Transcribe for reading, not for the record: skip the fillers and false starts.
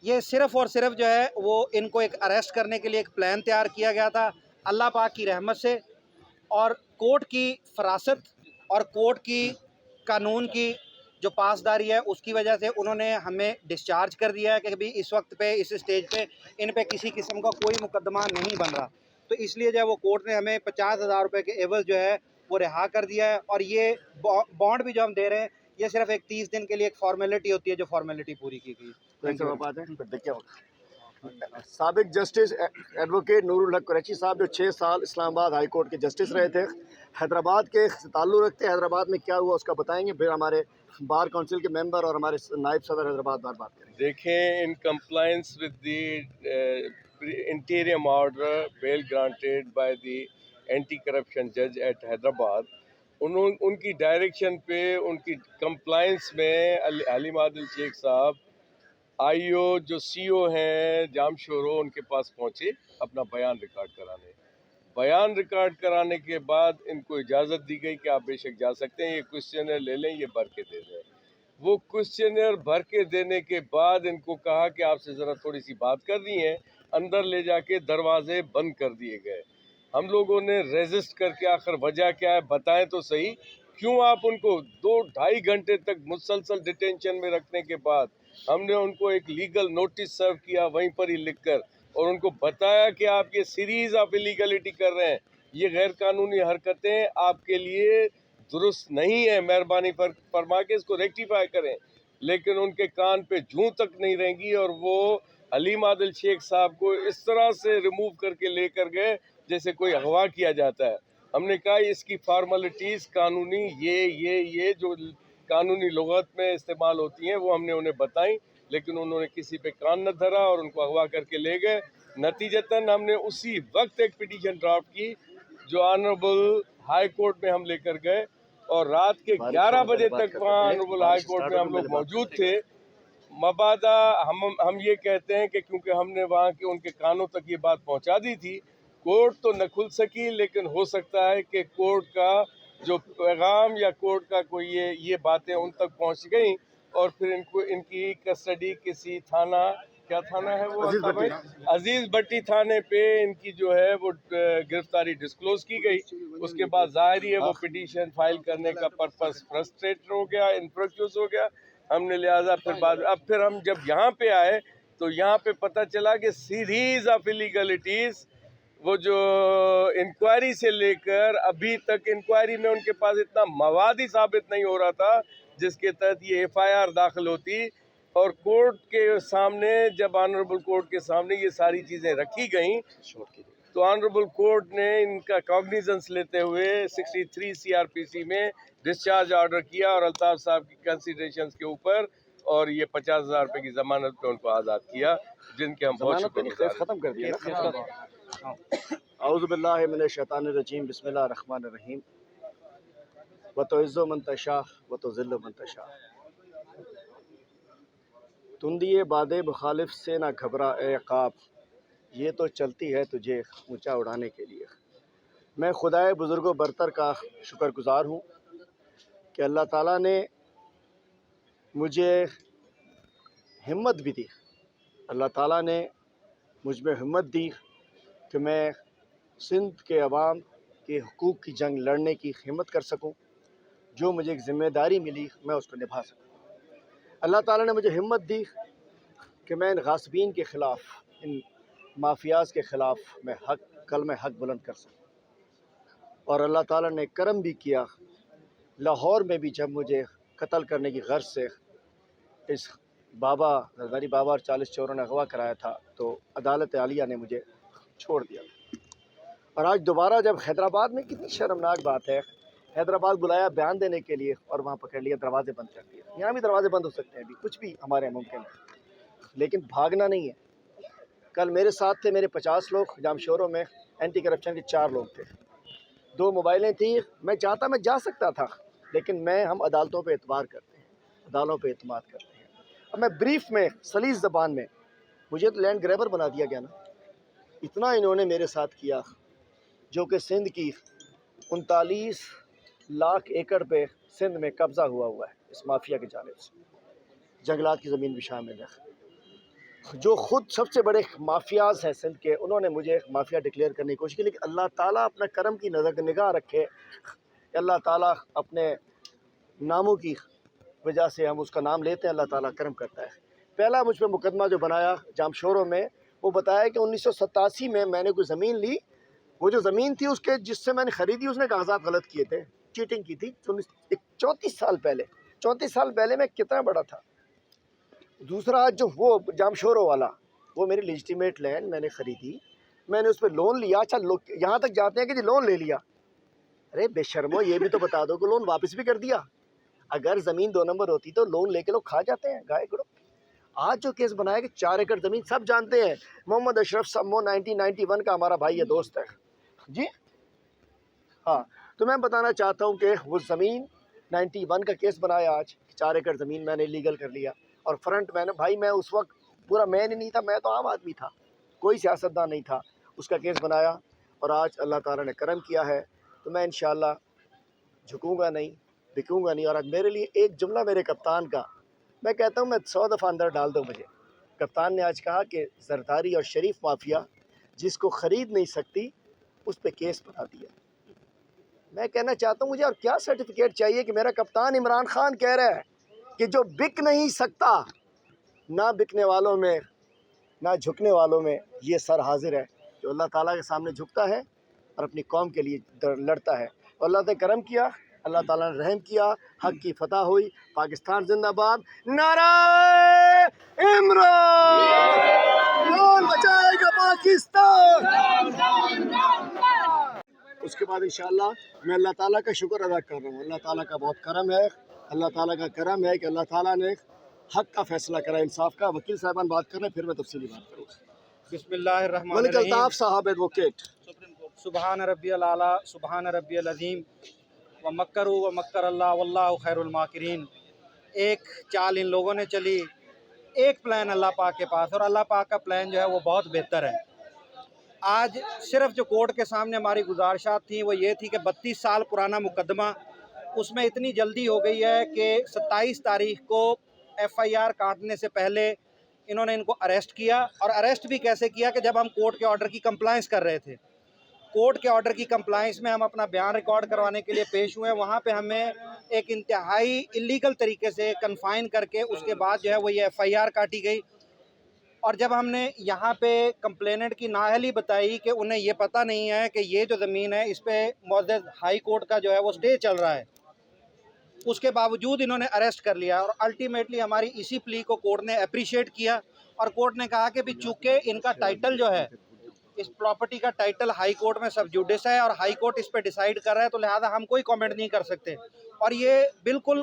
یہ صرف اور صرف جو ہے وہ ان کو ایک اریسٹ کرنے کے لیے ایک پلان تیار کیا گیا تھا اللہ پاک کی رحمت سے، اور کورٹ کی فراست اور کورٹ کی قانون کی جو پاسداری ہے اس کی وجہ سے انہوں نے ہمیں ڈسچارج کر دیا ہے کہ ابھی اس وقت پہ اس اسٹیج پہ ان پہ کسی قسم کا کوئی مقدمہ نہیں بن رہا، تو اس لیے جو ہے وہ کورٹ نے ہمیں 50,000 روپے کے عوض جو ہے وہ رہا کر دیا ہے، اور یہ بانڈ بھی جو ہم دے رہے ہیں یہ صرف ایک 30 دن کے لیے ایک فارمیلٹی ہوتی ہے جو فارمیلٹی پوری کی گئی۔ سابق جسٹس ایڈوکیٹ نور الحق قریشی صاحب جو 6 سال اسلام آباد ہائی کورٹ کے جسٹس رہے تھے، حیدرآباد کے تعلق رکھتے ہیں، حیدرآباد میں کیا ہوا اس کا بتائیں گے، پھر ہمارے بار کونسل کے ممبر اور ہمارے نائب صدر حیدرآباد بات کریں گے۔ دیکھیں، in compliance with the interim order bail granted by the anti corruption جج ایٹ حیدرآباد، ان کی ڈائریکشن پہ ان کی کمپلائنس میں حلیم عادل شیخ صاحب آئی او جو سی او ہیں جام شورو ان کے پاس پہنچے اپنا بیان ریکارڈ کرانے۔ بیان ریکارڈ کرانے کے بعد ان کو اجازت دی گئی کہ آپ بے شک جا سکتے ہیں، یہ کوسچنر لے لیں، یہ بھر کے دے دیں۔ وہ کوسچنر بھر کے دینے کے بعد ان کو کہا کہ آپ سے ذرا تھوڑی سی بات کرنی ہے، اندر لے جا کے دروازے بند کر دیے گئے۔ ہم لوگوں نے ریزسٹ کر کے آخر وجہ کیا ہے بتائیں تو صحیح، کیوں آپ ان کو 2-2.5 گھنٹے تک مسلسل ڈیٹینشن میں رکھنے کے بعد ہم نے ان کو ایک لیگل نوٹس سرو کیا وہیں پر ہی لکھ کر، اور ان کو بتایا کہ آپ یہ سیریز آف الیگلٹی کر رہے ہیں، یہ غیر قانونی حرکتیں آپ کے لیے درست نہیں ہے، مہربانی فرما کے اس کو ریکٹیفائی کریں، لیکن ان کے کان پہ جوں تک نہیں رہیں گی، اور وہ حلیم عادل شیخ صاحب کو اس طرح سے ریموو کر کے لے کر گئے جیسے کوئی اغوا کیا جاتا ہے۔ ہم نے کہا اس کی فارملٹیز قانونی یہ جو قانونی لغت میں استعمال ہوتی ہیں وہ ہم نے انہیں بتائیں، لیکن انہوں نے کسی پہ کان نہ دھرا اور ان کو اغوا کر کے لے گئے۔ نتیجتاً ہم نے اسی وقت ایک پٹیشن ڈرافٹ کی جو آنریبل ہائی کورٹ میں ہم لے کر گئے، اور رات کے 11 بجے تک وہاں آنریبل ہائی کورٹ میں ہم لوگ موجود تھے۔ مبادا ہم یہ کہتے ہیں کہ کیونکہ ہم نے وہاں کے ان کے کانوں تک یہ بات پہنچا دی تھی، کورٹ تو نہ کھل سکی، لیکن ہو سکتا ہے کہ کورٹ کا جو پیغام یا کورٹ کا کوئی یہ باتیں ان تک پہنچ گئیں، اور پھر ان کی کسٹڈی کسی تھانہ، کیا تھانہ ہے وہ عزیز بٹی تھانے پہ ان کی جو ہے وہ گرفتاری ڈسکلوز کی گئی۔ اس کے بعد ظاہری ہے وہ پٹیشن فائل کرنے کا پرپس فرسٹریٹ ہو گیا، انفرکیوز ہو گیا، ہم نے لہٰذا پھر ہم جب یہاں پہ آئے تو یہاں پہ پتہ چلا کہ سیریز آف ایلیگلٹیز، وہ جو انکوائری سے لے کر ابھی تک انکوائری میں ان کے پاس اتنا مواد ہی ثابت نہیں ہو رہا تھا جس کے تحت یہ ایف آئی آر داخل ہوتی، اور کورٹ کے سامنے جب آنریبل کورٹ کے سامنے یہ ساری چیزیں رکھی گئیں تو آنریبل کورٹ نے ان کا کاگنیزنس لیتے ہوئے 63 سی آر پی سی میں ڈسچارج آرڈر کیا، اور الطاف صاحب کی کنسیڈریشنز کے اوپر، اور یہ 50,000 روپے کی ضمانت پہ ان کو آزاد کیا، جن کے ہم بہت شکریہ ختم کر دیا۔ اعوذ باللہ من الشیطان الرجیم، بسم اللہ الرحمن الرحیم۔ وتعز من تشاء وتذل من تشاء، تندیے باد مخالف سے نہ گھبرا اے عقاب، یہ تو چلتی ہے تجھے اونچا اڑانے کے لیے۔ میں خدائے بزرگ و برتر کا شکر گزار ہوں کہ اللہ تعالیٰ نے مجھے ہمت بھی دی، اللہ تعالیٰ نے مجھ میں ہمت دی کہ میں سندھ کے عوام کے حقوق کی جنگ لڑنے کی ہمت کر سکوں، جو مجھے ایک ذمہ داری ملی میں اس کو نبھا سکوں۔ اللہ تعالیٰ نے مجھے ہمت دی کہ میں ان غاصبین کے خلاف، ان مافیاز کے خلاف میں کلمہ حق بلند کر سکوں، اور اللہ تعالیٰ نے کرم بھی کیا۔ لاہور میں بھی جب مجھے قتل کرنے کی غرض سے اس بابا زرداری بابا اور 40 چوروں نے اغوا کرایا تھا تو عدالت عالیہ نے مجھے چھوڑ دیا، اور آج دوبارہ جب حیدرآباد میں، کتنی شرمناک بات ہے، حیدرآباد بلایا بیان دینے کے لیے اور وہاں پکڑ لیا، دروازے بند کر دیا۔ یہاں بھی دروازے بند ہو سکتے ہیں، ابھی کچھ بھی ہمارے ممکن ہے، لیکن بھاگنا نہیں ہے۔ کل میرے ساتھ تھے میرے 50 لوگ، جام شوروں میں اینٹی کرپشن کے 4 لوگ تھے، 2 موبائلیں تھیں، میں چاہتا میں جا سکتا تھا، لیکن ہم عدالتوں پہ اعتبار کرتے ہیں، عدالتوں پہ اعتماد کرتے ہیں۔ اب میں بریف میں سلیس زبان میں، مجھے تو لینڈ گریبر بنا دیا گیا نا، اتنا انہوں نے میرے ساتھ کیا، جو کہ سندھ کی 39 لاکھ ایکڑ پہ سندھ میں قبضہ ہوا ہے اس مافیا کی جانب سے، جنگلات کی زمین بھی شامل ہے۔ جو خود سب سے بڑے مافیاز ہیں سندھ کے، انہوں نے مجھے مافیا ڈکلیئر کرنے کی کوشش کی، لیکن اللہ تعالیٰ اپنا کرم کی نگاہ رکھے کہ اللہ تعالیٰ اپنے ناموں کی وجہ سے ہم اس کا نام لیتے ہیں، اللہ تعالیٰ کرم کرتا ہے۔ پہلا مجھ پہ مقدمہ جو بنایا جامشوروں میں، وہ بتایا کہ 1987 میں نے کوئی زمین لی، وہ جو زمین تھی اس کے جس سے میں نے خریدی اس نے کاغذات غلط کیے تھے، چیٹنگ کی تھی 34 سال پہلے۔ 34 سال پہلے میں کتنا بڑا تھا۔ دوسرا جو وہ جامشوروں والا، وہ میری لیجیٹیمیٹ لینڈ میں نے خریدی، میں نے اس پہ لون لیا۔ اچھا یہاں تک جاتے ہیں کہ جی لون لے لیا، ارے بے شرمو یہ بھی تو بتا دو کہ لون واپس بھی کر دیا۔ اگر زمین 2 نمبر ہوتی تو لون لے کے لوگ کھا جاتے ہیں گائے گروپ۔ آج جو کیس بنایا کہ 4 ایکڑ زمین، سب جانتے ہیں محمد اشرف سمو 1991 کا ہمارا بھائی ہے، دوست ہے جی ہاں۔ تو میں بتانا چاہتا ہوں کہ وہ زمین 91 کا کیس بنایا آج، 4 ایکڑ زمین میں نے لیگل کر لیا، اور فرنٹ میں نے بھائی میں اس وقت پورا مین ہی نہیں تھا، میں تو عام آدمی تھا، کوئی سیاستدان نہیں تھا، اس کا کیس بنایا، اور آج اللہ تعالیٰ نے کرم کیا ہے تو میں انشاءاللہ جھکوں گا نہیں، بکوں گا نہیں۔ اور آج میرے لیے ایک جملہ میرے کپتان کا، میں کہتا ہوں میں 100 دفعہ اندر ڈال دو مجھے، کپتان نے آج کہا کہ زرداری اور شریف مافیا جس کو خرید نہیں سکتی اس پہ کیس بنا دیا۔ میں کہنا چاہتا ہوں مجھے اور کیا سرٹیفکیٹ چاہیے کہ میرا کپتان عمران خان کہہ رہا ہے کہ جو بک نہیں سکتا، نہ بکنے والوں میں نہ جھکنے والوں میں یہ سر حاضر ہے، جو اللہ تعالیٰ کے سامنے جھکتا ہے اور اپنی قوم کے لیے لڑتا ہے۔ اور اللہ نے کرم کیا، اللہ تعالیٰ نے رحم کیا، حق کی فتح ہوئی، پاکستان زندہ باد، نعرہ عمران، کون بچائے گا پاکستان۔ اس کے بعد انشاءاللہ میں اللہ تعالیٰ کا شکر ادا کر رہا ہوں، اللہ تعالیٰ کا بہت کرم ہے، اللہ تعالیٰ کا کرم ہے کہ اللہ تعالیٰ نے حق کا فیصلہ کرا، انصاف کا۔ وکیل صاحبان بات کر رہے ہیں، پھر میں تفصیلی بات کروں گا۔ بسم اللہ الرحمن ملک الرحیم۔ الطاف صاحب ایڈوکیٹ۔ سبحان ربی العلیٰ، سبحان ربی العظیم، ومکروا ومکر اللہ واللہ خیر الماکرین۔ ایک چال ان لوگوں نے چلی، ایک پلان اللہ پاک کے پاس، اور اللہ پاک کا پلان جو ہے وہ بہت بہتر ہے۔ آج صرف جو کورٹ کے سامنے ہماری گزارشات تھیں وہ یہ تھی کہ 32 سال پرانا مقدمہ، اس میں اتنی جلدی ہو گئی ہے کہ 27 تاریخ کو FIR کاٹنے سے پہلے انہوں نے ان کو اریسٹ کیا، اور اریسٹ بھی کیسے کیا کہ جب ہم کورٹ کے آرڈر کی کمپلائنس کر رہے تھے، کورٹ کے آرڈر کی کمپلائنس میں ہم اپنا بیان ریکارڈ کروانے کے لیے پیش ہوئے، وہاں پہ ہمیں ایک انتہائی اللیگل طریقے سے کنفائن کر کے اس کے بعد جو ہے وہ یہ FIR کاٹی گئی۔ اور جب ہم نے یہاں پہ کمپلیننٹ کی نااہلی بتائی کہ انہیں یہ پتہ نہیں ہے کہ یہ جو زمین ہے اس پہ معزز ہائی کورٹ کا جو ہے وہ سٹے چل رہا ہے، اس کے باوجود انہوں نے اریسٹ کر لیا، اور الٹیمیٹلی ہماری اسی پلی کو کورٹ نے اپریشیٹ کیا، اور کورٹ نے کہا کہ بھی چونکہ ان کا ٹائٹل جو ہے، اس پراپرٹی کا ٹائٹل ہائی کورٹ میں سب جوڈس ہے اور ہائی کورٹ اس پہ ڈیسائیڈ کر رہا ہے، تو لہٰذا ہم کوئی کامنٹ نہیں کر سکتے، اور یہ بالکل